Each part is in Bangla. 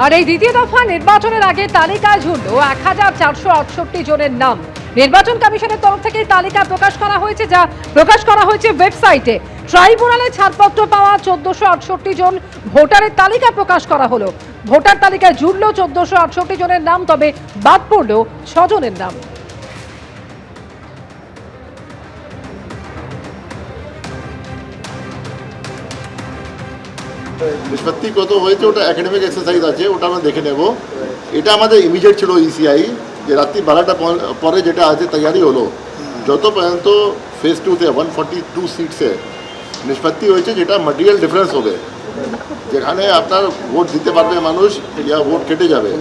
আর এই দ্বিতীয় দফা নির্বাচনের আগে তালিকায় ঝুলল 1468 জনের নাম। নির্বাচন কমিশনের তরফ থেকে তালিকা প্রকাশ করা হয়েছে, যা প্রকাশ করা হয়েছে ওয়েবসাইটে। ট্রাইব্যুনালে ছাড়পত্র পাওয়া 1468 জন ভোটারের তালিকা প্রকাশ করা হলো। ভোটার তালিকায় জুড়ল 1468 জনের নাম, তবে বাদ পড়ল 6 জনের নাম। নিষ্পত্তি কত হয়েছে ওটা একাডেমিক এক্সারসাইজ আছে, ওটা আমরা দেখে নেব। এটা আমাদের ইমিডিয়েট ছিল ইসিআই, যে রাত্রি 12টা পরে যেটা আছে তৈরি হলো, যত পর্যন্ত ফেজ 2-তে 142 সিটসে নিষ্পত্তি হয়েছে, যেটা ম্যাটেরিয়াল ডিফারেন্স হবে, যেখানে আপনার ভোট দিতে পারবে মানুষ ইয়া ভোট কেটে যাবে,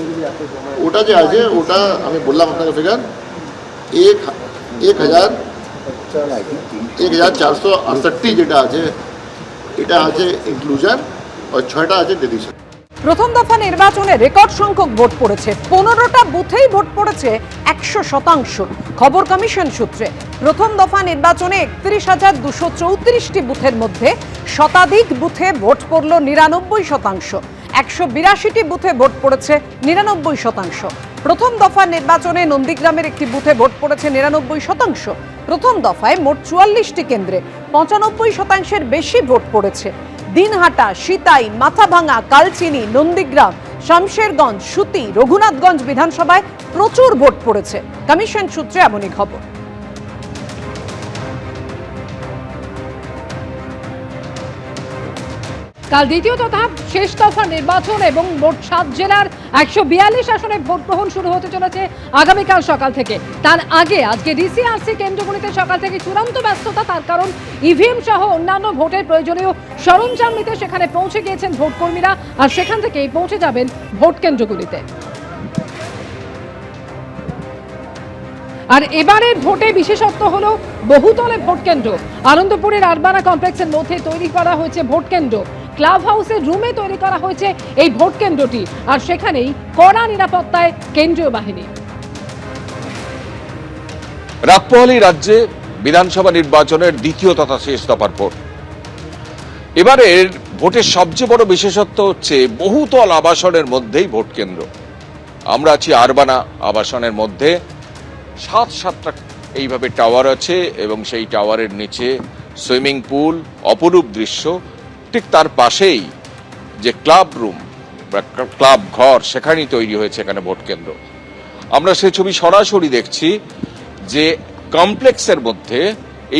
ওটা যে আছে ওটা আমি বললাম আপনাকে ফিগার 1468 যেটা আছে, এটা আছে ইনক্লুশন, আর 6টা আছে ডিলিশন। প্রথম দফা নির্বাচনে রেকর্ড সংখ্যক ভোট পড়েছে। 15টা বুথেই ভোট পড়েছে 100%। খবর কমিশন সূত্রে প্রথম দফা নির্বাচনে 31,234টি বুথের মধ্যে শতাধিক বুথে ভোট পড়ল 99%। 182টি বুথে ভোট পড়েছে 99%। প্রথম দফা নির্বাচনে নন্দীগ্রামের একটি বুথে ভোট পড়েছে 99%। প্রথম দফায় মোট 44টি কেন্দ্রে 95%-এর বেশি ভোট পড়েছে। দিনহাটা, সিতাই, মাথাভাঙা, কালচিনি, নন্দীগ্রাম, শামশেরগঞ্জ, সুতি, রঘুনাথগঞ্জ বিধানসভায় প্রচুর ভোট পড়েছে। কমিশন সূত্রে এমনই খবর। কাল দ্বিতীয় তথা শেষ দফা নির্বাচন এবং মোট 7 জেলার 142 আসনে ভোট গ্রহণ শুরু হতে চলেছে আগামীকাল সকাল থেকে। তার আগে আজকে ডিসিআরসি কেন্দ্রগুলিতে সকাল থেকে চূড়ান্ত ব্যস্ততা, তার কারণ ইভিএম সহ অন্যান্য ভোটের প্রয়োজনীয় সরঞ্জাম নিতে সেখানে পৌঁছে গিয়েছেন ভোটকর্মীরা, আর সেখান থেকেই পৌঁছে যাবেন ভোট কেন্দ্রগুলিতে। আর এবারের ভোটে বিশেষত্ব হলো বহুতলে ভোট কেন্দ্র। আনন্দপুরের আরবানা কমপ্লেক্সের মধ্যে তৈরি করা হয়েছে ভোট কেন্দ্র। ক্লাব হাউসের রুমে তৈরি করা হয়েছে এই ভোট কেন্দ্রটি, আর সেখানেই কড়া নিরাপত্তায় কেন্দ্রীয় বাহিনী। রাতপোহালি রাজ্যে বিধানসভা নির্বাচনের দ্বিতীয় তথা শেষ দফার ভোট। এবারের ভোটের সবচেয়ে বড় বিশেষত্ব হচ্ছে বহুতল আবাসনের মধ্যেই ভোট কেন্দ্র। আমরা আছি আরবানা আবাসনের মধ্যে। 7টা এইভাবে টাওয়ার আছে এবং সেই টাওয়ারের নিচে সুইমিং পুল, অপরূপ দৃশ্য। ঠিক তার পাশেই যে ক্লাব রুম বা ক্লাব ঘর, সেখানেই তৈরি হয়েছে এখানে ভোট কেন্দ্র। আমরা সেই ছবি সরাসরি দেখছি যে কমপ্লেক্সের মধ্যে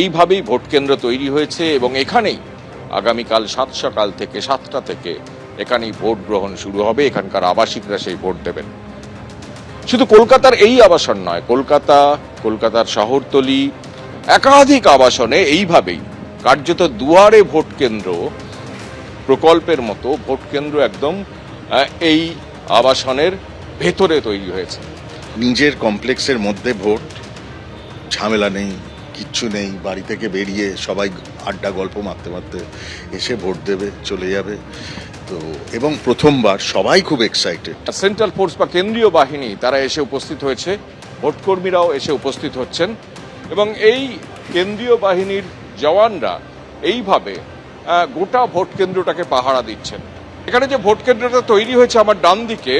এইভাবেই ভোট কেন্দ্র তৈরি হয়েছে এবং এখানেই আগামীকাল সকাল থেকে 7টা থেকে এখানেই ভোট গ্রহণ শুরু হবে। এখানকার আবাসিকরা সেই ভোট দেবেন। শুধু কলকাতার এই আবাসন নয়, কলকাতার শহরতলি একাধিক আবাসনে এইভাবেই কার্যত দুয়ারে ভোট কেন্দ্র প্রকল্পের মতো ভোট কেন্দ্র একদম এই আবাসনের ভেতরে তৈরি হয়েছে। নিজের কমপ্লেক্সের মধ্যে ভোট, ঝামেলা নেই, কিচ্ছু নেই। বাড়ি থেকে বেরিয়ে সবাই আড্ডা গল্প মারতে মারতে এসে ভোট দেবে, চলে যাবে। তো এবং প্রথমবার সবাই খুব এক্সাইটেড। সেন্ট্রাল ফোর্স বা কেন্দ্রীয় বাহিনী তারা এসে উপস্থিত হয়েছে, ভোটকর্মীরাও এসে উপস্থিত হচ্ছেন এবং এই কেন্দ্রীয় বাহিনীর জওয়ানরা এইভাবে গোটা ভোট কেন্দ্রটাকে পাহারা দিচ্ছেন। এখানে যে ভোট কেন্দ্রটা তৈরি হয়েছে আমার ডান দিকে,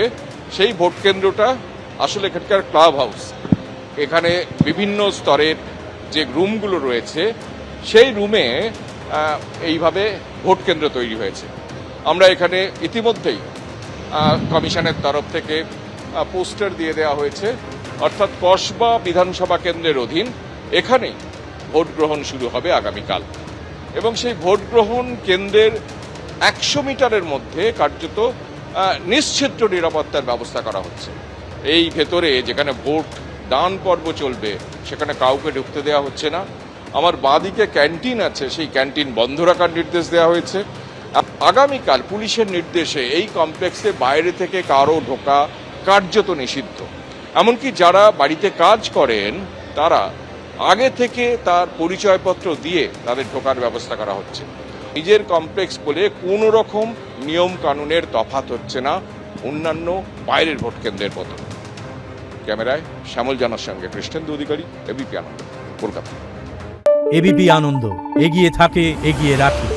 সেই ভোট কেন্দ্রটা আসলে এখানকার ক্লাব হাউস। এখানে বিভিন্ন স্তরের যে রুমগুলো রয়েছে, সেই রুমে এইভাবে ভোট কেন্দ্র তৈরি হয়েছে। আমরা এখানে ইতিমধ্যেই কমিশনের তরফ থেকে পোস্টার দিয়ে দেওয়া হয়েছে, অর্থাৎ কসবা বিধানসভা কেন্দ্রের অধীন এখানেই ভোট গ্রহণ শুরু হবে আগামীকাল। এবং সেই ভোট গ্রহণ কেন্দ্রের 100 মিটারের মধ্যে কার্যত নিশ্চিদ্র নিরাপত্তার ব্যবস্থা করা হচ্ছে। এই ভেতরে যেখানে ভোট দান পর্ব চলবে, সেখানে কাউকে ঢুকতে দেওয়া হচ্ছে না। আমার বাঁদিকে ক্যান্টিন আছে, সেই ক্যান্টিন বন্ধ রাখার নির্দেশ দেওয়া হয়েছে। আগামীকাল পুলিশের নির্দেশে এই কমপ্লেক্সে বাইরে থেকে কারো ঢোকা কার্যত নিষিদ্ধ। এমনকি যারা বাড়িতে কাজ করেন তারা আগে থেকে তার পরিচয়পত্র দিয়ে তাদের ঢোকার ব্যবস্থা করা হচ্ছে। নিজের কমপ্লেক্স বলে কোনো রকম নিয়ম কানুনের তফাৎ হচ্ছে না অন্যান্য বাইরের ভোট কেন্দ্রের মতো। ক্যামেরায় শ্যামল জানার সঙ্গে কৃষ্ণেন্দু অধিকারী, এবিপি আনন্দ, কলকাতা। এবিপি আনন্দ, এগিয়ে থাকে, এগিয়ে রাখে।